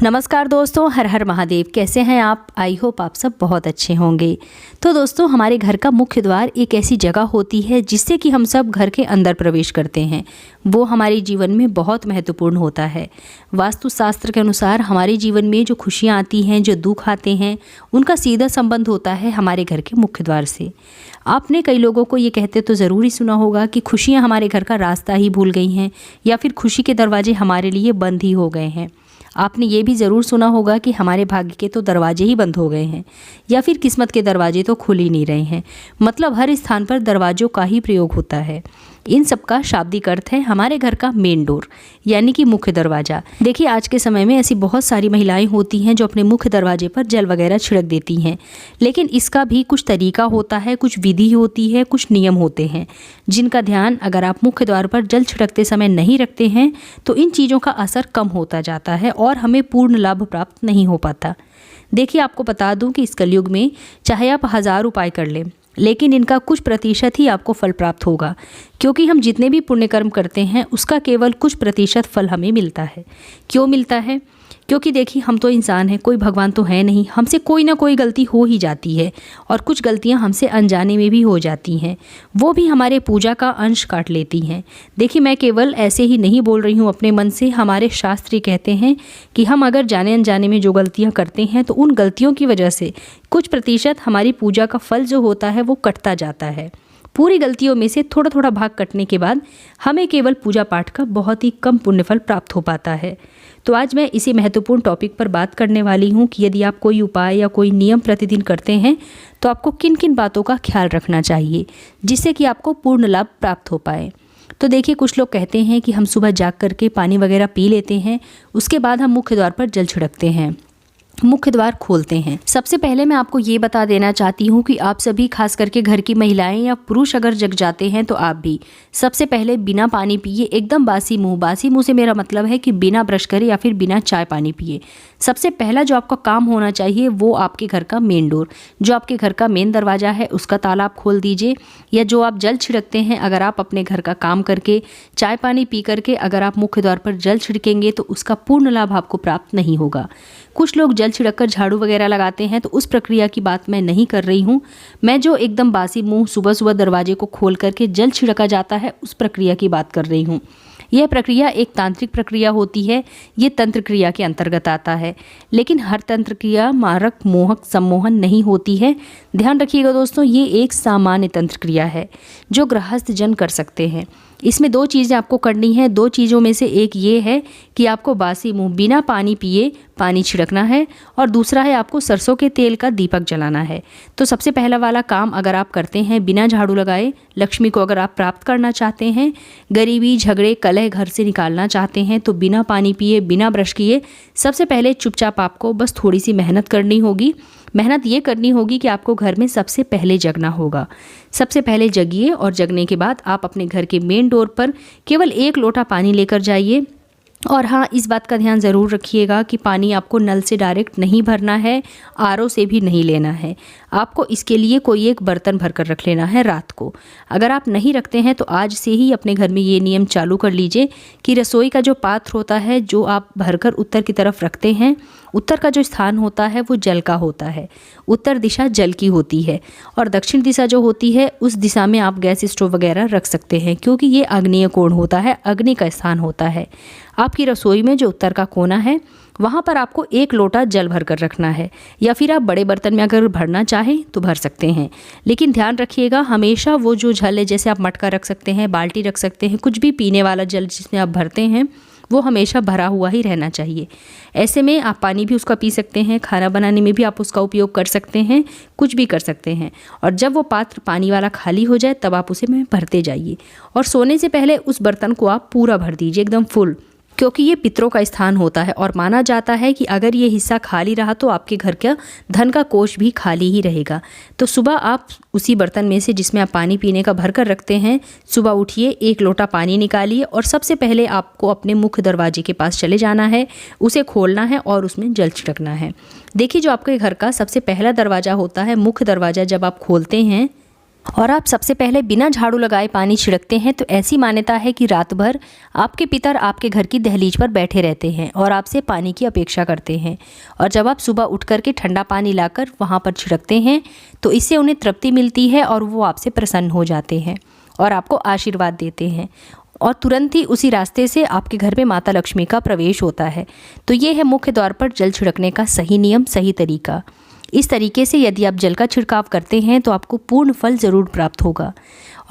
नमस्कार दोस्तों, हर हर महादेव। कैसे हैं आप? आई होप आप सब बहुत अच्छे होंगे। तो दोस्तों, हमारे घर का मुख्य द्वार एक ऐसी जगह होती है जिससे कि हम सब घर के अंदर प्रवेश करते हैं। वो हमारे जीवन में बहुत महत्वपूर्ण होता है। वास्तुशास्त्र के अनुसार हमारे जीवन में जो खुशियाँ आती हैं, जो दुख आते हैं, उनका सीधा संबंध होता है हमारे घर के मुख्य द्वार से। आपने कई लोगों को ये कहते तो ज़रूर ही सुना होगा कि खुशियाँ हमारे घर का रास्ता ही भूल गई हैं, या फिर खुशी के दरवाजे हमारे लिए बंद ही हो गए हैं। आपने ये भी ज़रूर सुना होगा कि हमारे भाग्य के तो दरवाजे ही बंद हो गए हैं, या फिर किस्मत के दरवाजे तो खुल ही नहीं रहे हैं। मतलब हर स्थान पर दरवाजों का ही प्रयोग होता है। इन सब का शाब्दिक अर्थ है हमारे घर का मेन डोर, यानी कि मुख्य दरवाज़ा। देखिए, आज के समय में ऐसी बहुत सारी महिलाएं होती हैं जो अपने मुख्य दरवाजे पर जल वगैरह छिड़क देती हैं, लेकिन इसका भी कुछ तरीका होता है, कुछ विधि होती है, कुछ नियम होते हैं जिनका ध्यान अगर आप मुख्य द्वार पर जल छिड़कते समय नहीं रखते हैं तो इन चीज़ों का असर कम होता जाता है और हमें पूर्ण लाभ प्राप्त नहीं हो पाता। देखिए, आपको बता दूं कि इस कलयुग में चाहे आप 1000 उपाय कर लें, लेकिन इनका कुछ प्रतिशत ही आपको फल प्राप्त होगा, क्योंकि हम जितने भी पुण्य कर्म करते हैं उसका केवल कुछ प्रतिशत फल हमें मिलता है। क्यों मिलता है? क्योंकि देखिए, हम तो इंसान हैं, कोई भगवान तो है नहीं। हमसे कोई ना कोई गलती हो ही जाती है, और कुछ गलतियां हमसे अनजाने में भी हो जाती हैं। वो भी हमारे पूजा का अंश काट लेती हैं। देखिए, मैं केवल ऐसे ही नहीं बोल रही हूँ अपने मन से। हमारे शास्त्र कहते हैं कि हम अगर जाने अनजाने में जो गलतियाँ करते हैं तो उन गलतियों की वजह से कुछ प्रतिशत हमारी पूजा का फल जो होता है वो कटता जाता है। पूरी गलतियों में से थोड़ा थोड़ा भाग कटने के बाद हमें केवल पूजा पाठ का बहुत ही कम पुण्यफल प्राप्त हो पाता है। तो आज मैं इसी महत्वपूर्ण टॉपिक पर बात करने वाली हूँ कि यदि आप कोई उपाय या कोई नियम प्रतिदिन करते हैं तो आपको किन किन बातों का ख्याल रखना चाहिए जिससे कि आपको पूर्ण लाभ प्राप्त हो पाए। तो देखिए, कुछ लोग कहते हैं कि हम सुबह जाग करके पानी वगैरह पी लेते हैं, उसके बाद हम मुख्य द्वार पर जल छिड़कते हैं, मुख्य द्वार खोलते हैं। सबसे पहले मैं आपको ये बता देना चाहती हूँ कि आप सभी, खास करके घर की महिलाएं या पुरुष अगर जग जाते हैं तो आप भी सबसे पहले बिना पानी पिए, एकदम बासी मुंह से मेरा मतलब है कि बिना ब्रश करे या फिर बिना चाय पानी पिए, सबसे पहला जो आपका काम होना चाहिए वो आपके घर का मेन डोर, जो आपके घर का मेन दरवाज़ा है, उसका ताला आप खोल दीजिए। या जो आप जल छिड़कते हैं, अगर आप अपने घर का काम करके, चाय पानी पी करके अगर आप मुख्य द्वार पर जल छिड़केंगे तो उसका पूर्ण लाभ आपको प्राप्त नहीं होगा। कुछ लोग जल छिड़ककर झाड़ू वगैरह लगाते हैं, तो उस प्रक्रिया की बात मैं नहीं कर रही हूँ। मैं जो एकदम बासी मुंह सुबह सुबह दरवाजे को खोल करके जल छिड़का जाता है उस प्रक्रिया की बात कर रही हूँ। यह प्रक्रिया एक तांत्रिक प्रक्रिया होती है। ये तंत्र क्रिया के अंतर्गत आता है, लेकिन हर तंत्र क्रिया मारक, मोहक, सम्मोहन नहीं होती है। ध्यान रखिएगा दोस्तों, ये एक सामान्य तंत्र क्रिया है जो गृहस्थ जन कर सकते हैं। इसमें 2 चीज़ें आपको करनी है। 2 चीज़ों में से एक ये है कि आपको बासी मुंह बिना पानी पिए पानी छिड़कना है, और दूसरा है आपको सरसों के तेल का दीपक जलाना है। तो सबसे पहला वाला काम अगर आप करते हैं बिना झाड़ू लगाए, लक्ष्मी को अगर आप प्राप्त करना चाहते हैं, गरीबी, झगड़े, कलह घर से निकालना चाहते हैं, तो बिना पानी पिए, बिना ब्रश किए सबसे पहले चुपचाप आपको बस थोड़ी सी मेहनत करनी होगी। मेहनत ये करनी होगी कि आपको घर में सबसे पहले जगना होगा। सबसे पहले जगिए, और जगने के बाद आप अपने घर के मेन डोर पर केवल 1 लोटा पानी लेकर जाइए। और हाँ, इस बात का ध्यान ज़रूर रखिएगा कि पानी आपको नल से डायरेक्ट नहीं भरना है, आरओ से भी नहीं लेना है। आपको इसके लिए कोई एक बर्तन भर कर रख लेना है रात को। अगर आप नहीं रखते हैं तो आज से ही अपने घर में ये नियम चालू कर लीजिए कि रसोई का जो पात्र होता है, जो आप भरकर उत्तर की तरफ रखते हैं, उत्तर का जो स्थान होता है वो जल का होता है। उत्तर दिशा जल की होती है, और दक्षिण दिशा जो होती है उस दिशा में आप गैस स्टोव वगैरह रख सकते हैं, क्योंकि ये आग्नेय कोण होता है, अग्नि का स्थान होता है। आपकी रसोई में जो उत्तर का कोना है वहाँ पर आपको 1 लोटा जल भर कर रखना है, या फिर आप बड़े बर्तन में अगर भरना चाहें तो भर सकते हैं। लेकिन ध्यान रखिएगा, हमेशा वो जो जल है, जैसे आप मटका रख सकते हैं, बाल्टी रख सकते हैं, कुछ भी पीने वाला जल जिसमें आप भरते हैं वो हमेशा भरा हुआ ही रहना चाहिए। ऐसे में आप पानी भी उसका पी सकते हैं, खाना बनाने में भी आप उसका उपयोग कर सकते हैं, कुछ भी कर सकते हैं। और जब वो पात्र पानी वाला खाली हो जाए तब आप उसे में भरते जाइए, और सोने से पहले उस बर्तन को आप पूरा भर दीजिए, एकदम फुल, क्योंकि ये पितरों का स्थान होता है और माना जाता है कि अगर ये हिस्सा खाली रहा तो आपके घर का धन का कोष भी खाली ही रहेगा। तो सुबह आप उसी बर्तन में से जिसमें आप पानी पीने का भर कर रखते हैं, सुबह उठिए, 1 लोटा पानी निकालिए, और सबसे पहले आपको अपने मुख्य दरवाजे के पास चले जाना है, उसे खोलना है और उसमें जल छिड़कना है। देखिए, जो आपके घर का सबसे पहला दरवाज़ा होता है, मुख्य दरवाज़ा, जब आप खोलते हैं और आप सबसे पहले बिना झाड़ू लगाए पानी छिड़कते हैं तो ऐसी मान्यता है कि रात भर आपके पितर आपके घर की दहलीज पर बैठे रहते हैं और आपसे पानी की अपेक्षा करते हैं। और जब आप सुबह उठ करके ठंडा पानी लाकर वहाँ पर छिड़कते हैं तो इससे उन्हें तृप्ति मिलती है और वो आपसे प्रसन्न हो जाते हैं और आपको आशीर्वाद देते हैं। और तुरंत ही उसी रास्ते से आपके घर में माता लक्ष्मी का प्रवेश होता है। तो ये है मुख्य द्वार पर जल छिड़कने का सही नियम, सही तरीका। इस तरीके से यदि आप जल का छिड़काव करते हैं तो आपको पूर्ण फल ज़रूर प्राप्त होगा।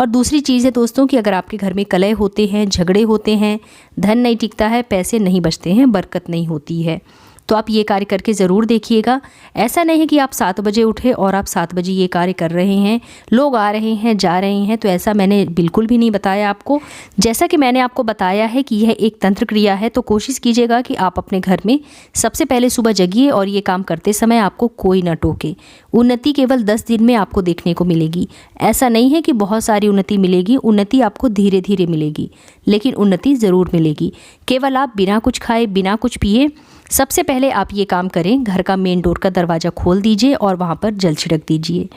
और दूसरी चीज़ है दोस्तों कि अगर आपके घर में कलह होते हैं, झगड़े होते हैं, धन नहीं टिकता है, पैसे नहीं बचते हैं, बरकत नहीं होती है, तो आप ये कार्य करके ज़रूर देखिएगा। ऐसा नहीं है कि आप 7 बजे उठे और आप 7 बजे ये कार्य कर रहे हैं, लोग आ रहे हैं जा रहे हैं, तो ऐसा मैंने बिल्कुल भी नहीं बताया आपको। जैसा कि मैंने आपको बताया है कि यह एक तंत्र क्रिया है, तो कोशिश कीजिएगा कि आप अपने घर में सबसे पहले सुबह जगिए और ये काम करते समय आपको कोई ना टोके। उन्नति केवल 10 दिन में आपको देखने को मिलेगी। ऐसा नहीं है कि बहुत सारी उन्नति मिलेगी, उन्नति आपको धीरे धीरे मिलेगी, लेकिन उन्नति ज़रूर मिलेगी। केवल आप बिना कुछ खाए, बिना कुछ पिए सबसे पहले आप ये काम करें, घर का मेन डोर का दरवाज़ा खोल दीजिए और वहाँ पर जल छिड़क दीजिए।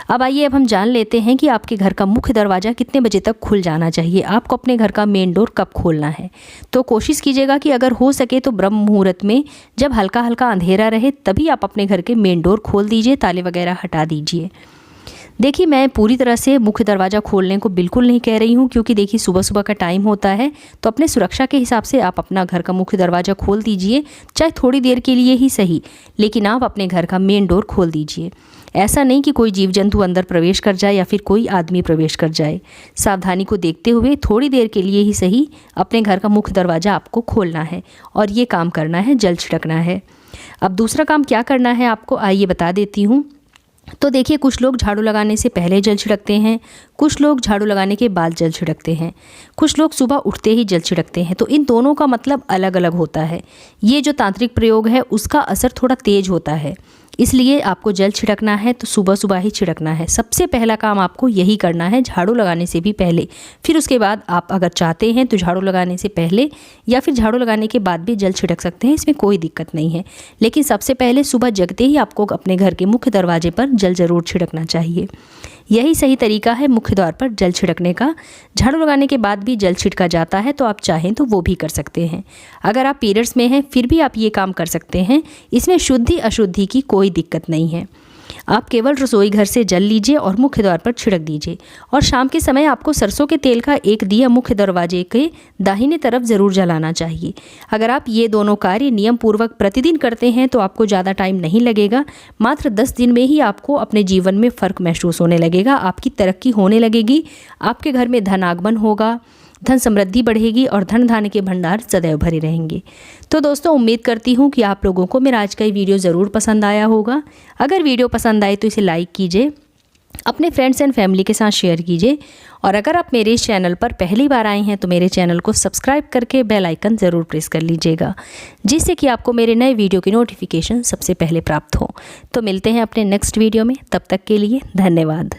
अब आइए अब हम जान लेते हैं कि आपके घर का मुख्य दरवाज़ा कितने बजे तक खुल जाना चाहिए। आपको अपने घर का मेन डोर कब खोलना है, तो कोशिश कीजिएगा कि अगर हो सके तो ब्रह्म मुहूर्त में, जब हल्का हल्का अंधेरा रहे, तभी आप अपने घर के मेन डोर खोल दीजिए, ताले वगैरह हटा दीजिए। देखिए, मैं पूरी तरह से मुख्य दरवाज़ा खोलने को बिल्कुल नहीं कह रही हूँ, क्योंकि देखिए सुबह सुबह का टाइम होता है, तो अपने सुरक्षा के हिसाब से आप अपना घर का मुख्य दरवाज़ा खोल दीजिए, चाहे थोड़ी देर के लिए ही सही, लेकिन आप अपने घर का मेन डोर खोल दीजिए। ऐसा नहीं कि कोई जीव जंतु अंदर प्रवेश कर जाए या फिर कोई आदमी प्रवेश कर जाए। सावधानी को देखते हुए थोड़ी देर के लिए ही सही अपने घर का मुख्य दरवाज़ा आपको खोलना है और ये काम करना है, जल छिड़कना है। अब दूसरा काम क्या करना है आपको, आइए बता देती हूँ। तो देखिए, कुछ लोग झाड़ू लगाने से पहले जल छिड़कते हैं, कुछ लोग झाड़ू लगाने के बाद जल छिड़कते हैं, कुछ लोग सुबह उठते ही जल छिड़कते हैं। तो इन दोनों का मतलब अलग अलग होता है। ये जो तांत्रिक प्रयोग है उसका असर थोड़ा तेज होता है, इसलिए आपको जल छिड़कना है तो सुबह सुबह ही छिड़कना है। सबसे पहला काम आपको यही करना है, झाड़ू लगाने से भी पहले। फिर उसके बाद आप अगर चाहते हैं तो झाड़ू लगाने से पहले या फिर झाड़ू लगाने के बाद भी जल छिड़क सकते हैं, इसमें कोई दिक्कत नहीं है। लेकिन सबसे पहले सुबह जगते ही आपको अपने घर के मुख्य दरवाजे पर जल ज़रूर छिड़कना चाहिए। यही सही तरीका है मुख्य द्वार पर जल छिड़कने का। झाड़ू लगाने के बाद भी जल छिड़का जाता है, तो आप चाहें तो वो भी कर सकते हैं। अगर आप पीरियड्स में हैं फिर भी आप ये काम कर सकते हैं, इसमें शुद्धि अशुद्धि की कोई दिक्कत नहीं है। आप केवल रसोई घर से जल लीजिए और मुख्य द्वार पर छिड़क दीजिए। और शाम के समय आपको सरसों के तेल का एक दिया मुख्य दरवाजे के दाहिने तरफ ज़रूर जलाना चाहिए। अगर आप ये दोनों कार्य नियम पूर्वक प्रतिदिन करते हैं तो आपको ज़्यादा टाइम नहीं लगेगा, मात्र 10 दिन में ही आपको अपने जीवन में फ़र्क महसूस होने लगेगा, आपकी तरक्की होने लगेगी, आपके घर में धन आगमन होगा, धन समृद्धि बढ़ेगी और धन धान्य के भंडार सदैव भरे रहेंगे। तो दोस्तों, उम्मीद करती हूँ कि आप लोगों को मेरा आज का ये वीडियो ज़रूर पसंद आया होगा। अगर वीडियो पसंद आए तो इसे लाइक कीजिए, अपने फ्रेंड्स एंड फैमिली के साथ शेयर कीजिए, और अगर आप मेरे इस चैनल पर पहली बार आए हैं तो मेरे चैनल को सब्सक्राइब करके बेल आइकन ज़रूर प्रेस कर लीजिएगा, जिससे कि आपको मेरे नए वीडियो की नोटिफिकेशन सबसे पहले प्राप्त हो। तो मिलते हैं अपने नेक्स्ट वीडियो में, तब तक के लिए धन्यवाद।